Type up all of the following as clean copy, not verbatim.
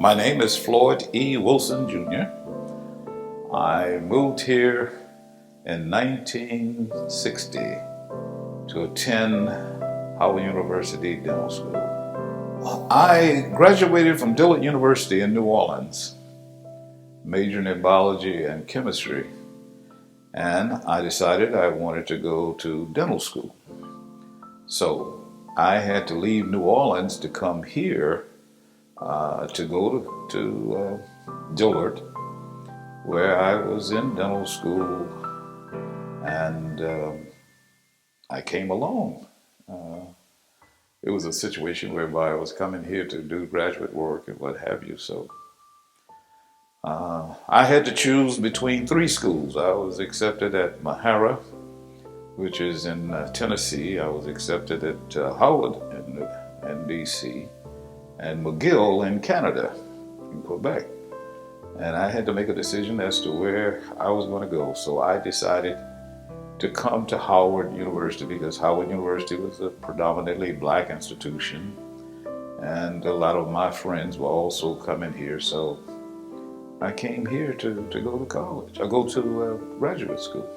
My name is Floyd E. Wilson, Jr. I moved here in 1960 to attend Howard University Dental School. I graduated from Dillard University in New Orleans, majoring in biology and chemistry, and I decided I wanted to go to dental school. So I had to leave New Orleans to come here to go to Dillard, where I was in dental school, and I came alone. It was a situation whereby I was coming here to do graduate work and what have you. So I had to choose between three schools. I was accepted at Mahara, which is in Tennessee. I was accepted at Howard in D.C. and McGill in Canada, in Quebec. And I had to make a decision as to where I was going to go. So I decided to come to Howard University because Howard University was a predominantly black institution. And a lot of my friends were also coming here. So I came here to go to college. I go to graduate school.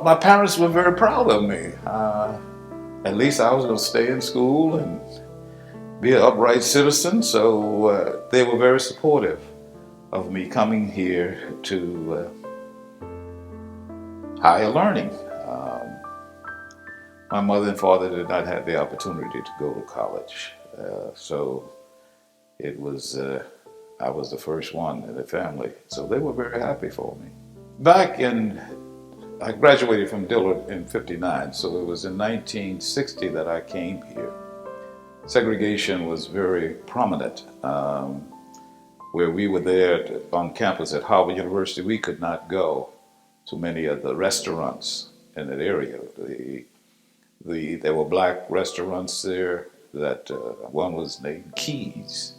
My parents were very proud of me. At least I was going to stay in school and be an upright citizen. So they were very supportive of me coming here to higher learning. My mother and father did not have the opportunity to go to college, so it was I was the first one in the family. So they were very happy for me. I graduated from Dillard in '59, so it was in 1960 that I came here. Segregation was very prominent. Where we were there on campus at Howard University, we could not go to many of the restaurants in that area. There were black restaurants there. That one was named Keys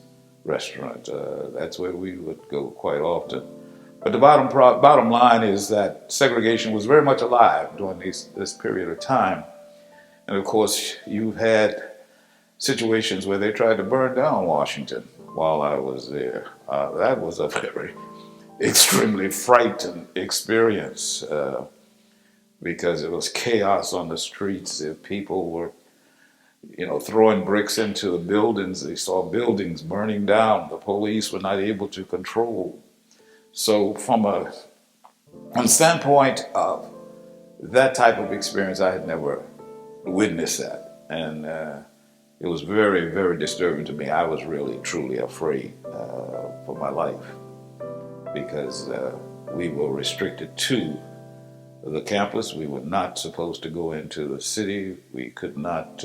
Restaurant. That's where we would go quite often. But the bottom line is that segregation was very much alive during this period of time. And of course, you've had situations where they tried to burn down Washington while I was there. That was a very extremely frightening experience because it was chaos on the streets. If people were, throwing bricks into the buildings, they saw buildings burning down. The police were not able to control. So from a standpoint of that type of experience, I had never witnessed that. And it was very, very disturbing to me. I was really, truly afraid for my life because we were restricted to the campus. We were not supposed to go into the city. We could not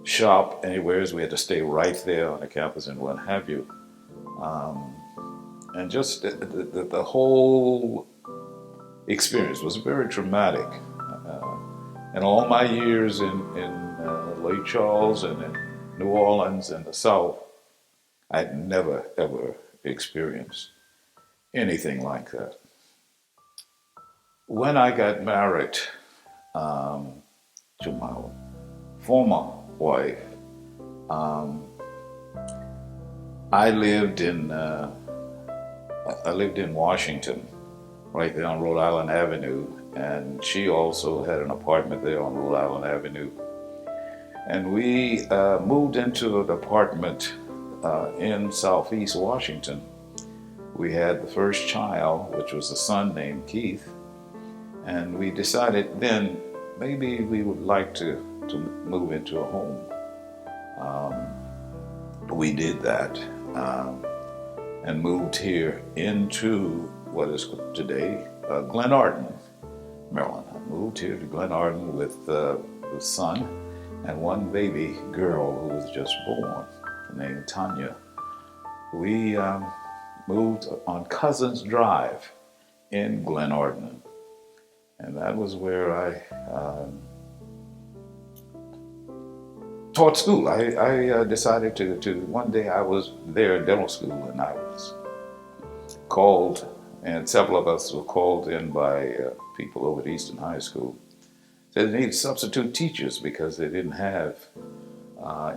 shop anywhere. We had to stay right there on the campus and what have you. And just the whole experience was very traumatic. And all my years in Lake Charles and in New Orleans and the South, I'd never, ever experienced anything like that. When I got married to my former wife, I lived in Washington, right there on Rhode Island Avenue, and she also had an apartment there on Rhode Island Avenue. And we moved into an apartment in Southeast Washington. We had the first child, which was a son named Keith, and we decided then maybe we would like to move into a home. We did that and moved here into what is today Glenarden, Maryland. I moved here to Glenarden with the son and one baby girl who was just born, named Tanya. We moved on Cousins Drive in Glenarden, and that was where I taught school. I decided to one day I was there in dental school and I was called, and several of us were called in by people over at Eastern High School. They needed substitute teachers because they didn't have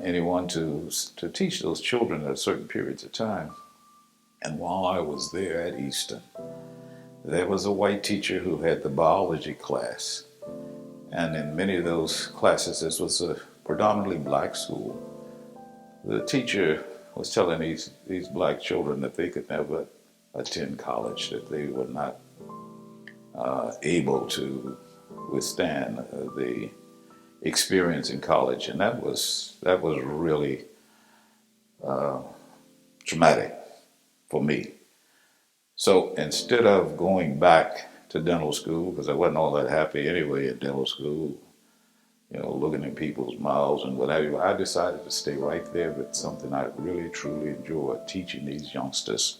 anyone to teach those children at certain periods of time. And while I was there at Easton, there was a white teacher who had the biology class. And in many of those classes, this was a predominantly black school. The teacher was telling these black children that they could never attend college, that they were not able to withstand the experience in college, and that was really traumatic for me. So instead of going back to dental school, because I wasn't all that happy anyway at dental school, looking in people's mouths and what have you, I decided to stay right there with something I really truly enjoyed, teaching these youngsters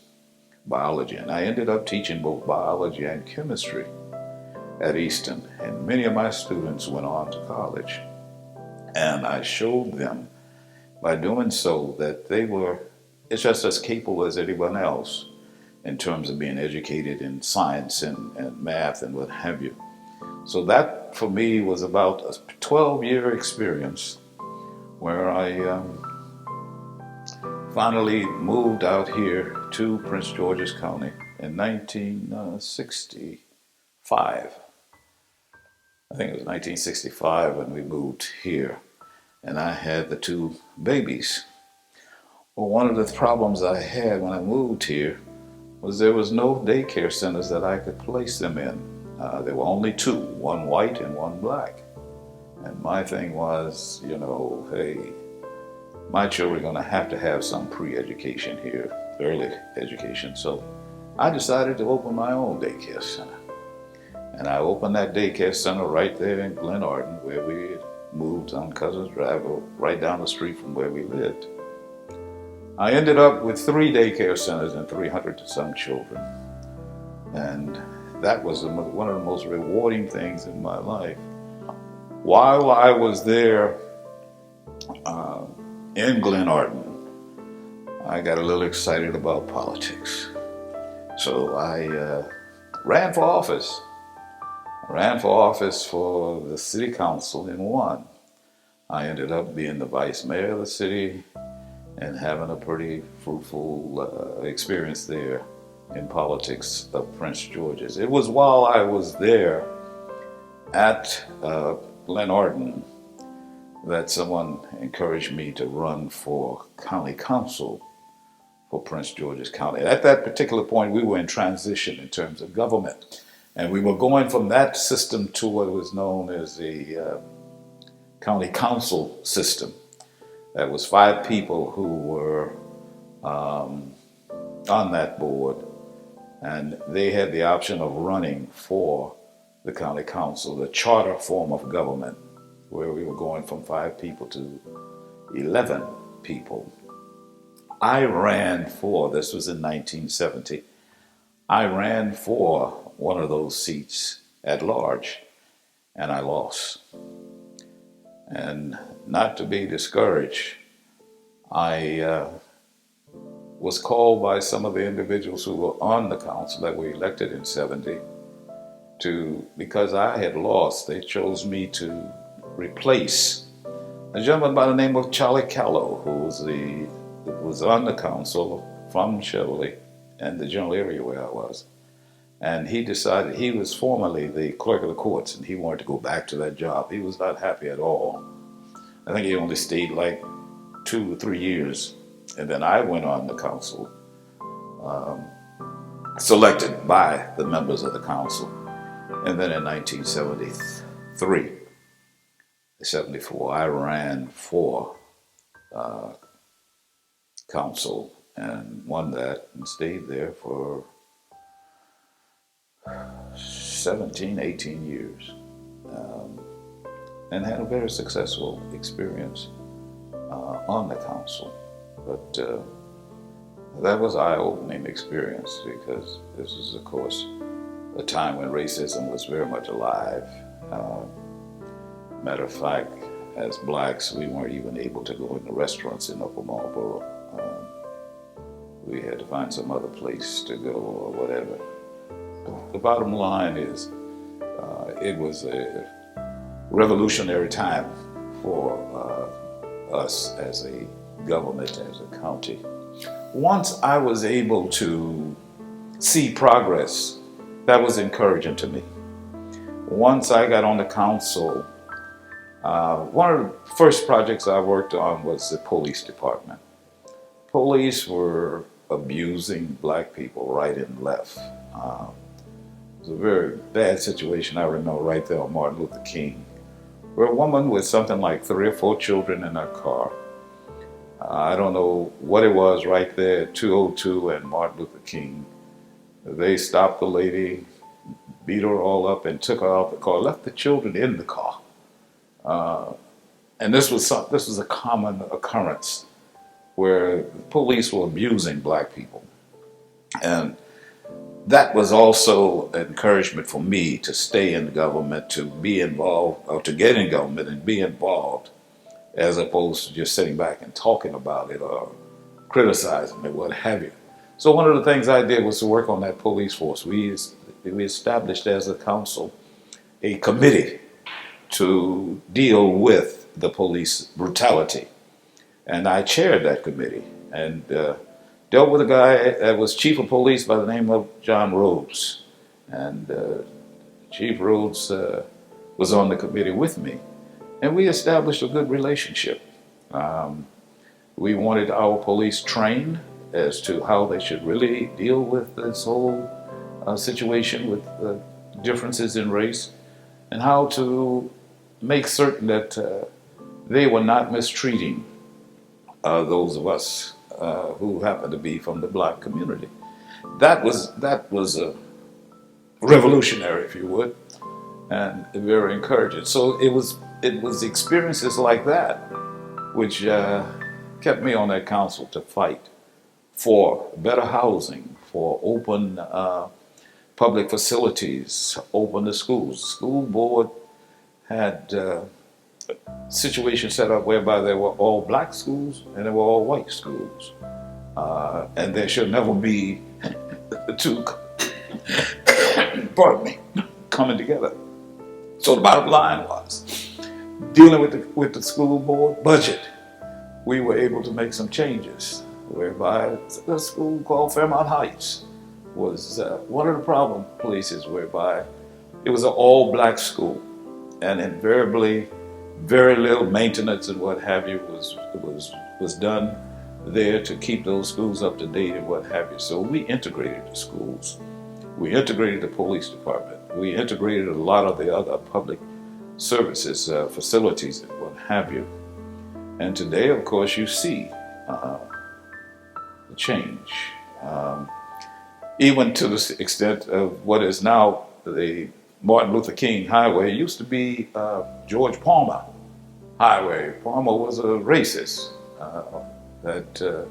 biology. And I ended up teaching both biology and chemistry at Easton, and many of my students went on to college. And I showed them by doing so that they were just as capable as anyone else in terms of being educated in science and math and what have you. So that for me was about a 12-year experience where I finally moved out here to Prince George's County in 1965. I think it was 1965 when we moved here, and I had the two babies. Well, one of the problems I had when I moved here was there was no daycare centers that I could place them in. There were only two, one white and one black. And my thing was, hey, my children are going to have some pre-education here, early education. So I decided to open my own daycare center. And I opened that daycare center right there in Glen Arden, where we moved on Cousins Drive, right down the street from where we lived. I ended up with 3 daycare centers and 300 to some children. And that was one of the most rewarding things in my life. While I was there in Glen Arden, I got a little excited about politics. So I ran for office. I ran for office for the city council and won. I ended up being the vice mayor of the city and having a pretty fruitful experience there in politics of Prince George's. It was while I was there at Glen Arden that someone encouraged me to run for county council for Prince George's County. At that particular point, we were in transition in terms of government, and we were going from that system to what was known as the county council system. That was 5 people who were on that board, and they had the option of running for the county council, the charter form of government, where we were going from 5 people to 11 people. I ran for, this was in 1970, I ran for one of those seats at large, and I lost. And not to be discouraged, I was called by some of the individuals who were on the council that were elected in 70 because I had lost, they chose me to replace a gentleman by the name of Charlie Callow, who was on the council from Chevrolet and the general area where I was. And he decided, he was formerly the clerk of the courts, and he wanted to go back to that job. He was not happy at all. I think he only stayed like 2 or 3 years. And then I went on the council, selected by the members of the council. And then in 1973, 74, I ran for council and won that and stayed there for 17, 18 years, and had a very successful experience on the council. But that was an eye-opening experience, because this is, of course, a time when racism was very much alive. Matter of fact, as blacks, we weren't even able to go into restaurants in Upper Marlboro. We had to find some other place to go or whatever. The bottom line is, it was a revolutionary time for us as a government, as a county. Once I was able to see progress, that was encouraging to me. Once I got on the council, one of the first projects I worked on was the police department. Police were abusing black people right and left. It was a very bad situation. I remember right there on Martin Luther King, where a woman with something like 3 or 4 children in her car. I don't know what it was right there at 202 and Martin Luther King. They stopped the lady, beat her all up, and took her out the car, left the children in the car. And this was a common occurrence where police were abusing black people. And that was also encouragement for me to stay in government, to be involved, or to get in government and be involved, as opposed to just sitting back and talking about it or criticizing it, what have you. So one of the things I did was to work on that police force. We established as a council a committee to deal with the police brutality. And I chaired that committee and dealt with a guy that was chief of police by the name of John Rhodes. And Chief Rhodes was on the committee with me. And we established a good relationship. We wanted our police trained as to how they should really deal with this whole situation with differences in race, and how to make certain that they were not mistreating those of us who happen to be from the black community. That was revolutionary, if you would, and very encouraging. So it was experiences like that which kept me on that council to fight for better housing, for open public facilities, open the schools. The school board had situations set up whereby there were all black schools and there were all white schools. And there should never be the two, pardon me, coming together. So the bottom line was, dealing with the school board budget, we were able to make some changes, whereby a school called Fairmount Heights was one of the problem places, whereby it was an all-black school, and invariably very little maintenance and what have you was done there to keep those schools up to date and what have you. So we integrated the schools, we integrated the police department, we integrated a lot of the other public services, facilities and what have you. And today, of course, you see the change. Even to the extent of what is now the Martin Luther King Highway. It used to be George Palmer Highway. Palmer was a racist that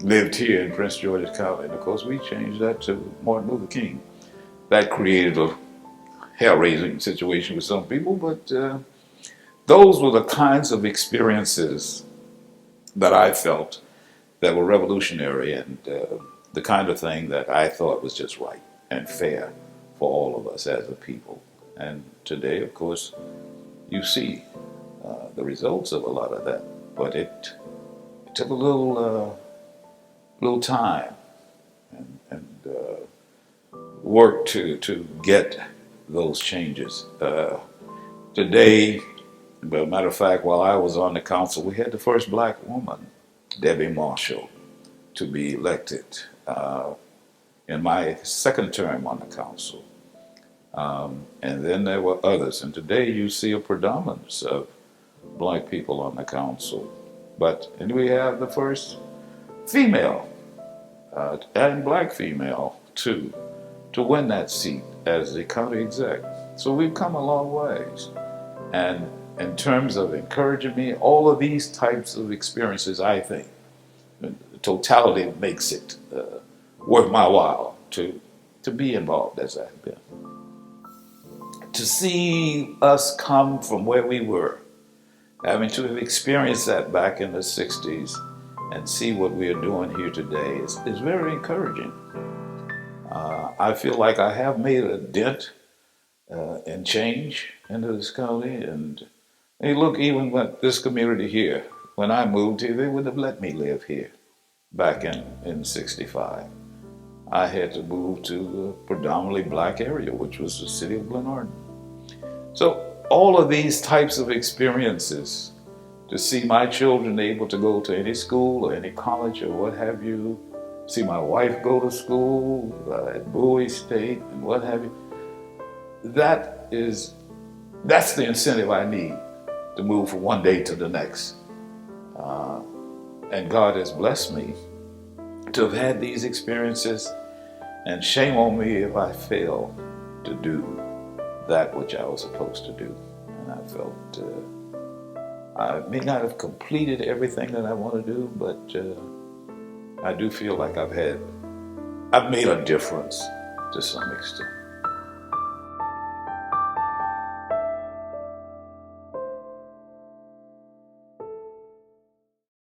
lived here in Prince George's County. And of course, we changed that to Martin Luther King. That created a hair-raising situation with some people, but those were the kinds of experiences that I felt that were revolutionary, and the kind of thing that I thought was just right and fair for all of us as a people. And today, of course, you see the results of a lot of that, but it took a little time and work to get those changes. Today, but as a matter of fact, while I was on the council, we had the first black woman, Debbie Marshall, to be elected in my second term on the council. And then there were others. And today you see a predominance of black people on the council. And we have the first female and black female too, to win that seat as the county exec. So we've come a long ways. And in terms of encouraging me, all of these types of experiences, I think, the totality makes it worth my while to be involved as I've been. To see us come from where we were, having to have experienced that back in the 60s and see what we are doing here today is very encouraging. I feel like I have made a dent and change into this county, and you look even at this community here, when I moved here, they wouldn't have let me live here back in 65. I had to move to a predominantly black area, which was the city of Glenarden. So all of these types of experiences, to see my children able to go to any school or any college or what have you, see my wife go to school at Bowie State and what have you, that's the incentive I need to move from one day to the next. And God has blessed me to have had these experiences, and shame on me if I fail to do that which I was supposed to do. And I felt I may not have completed everything that I want to do, but I do feel like I've made a difference to some extent.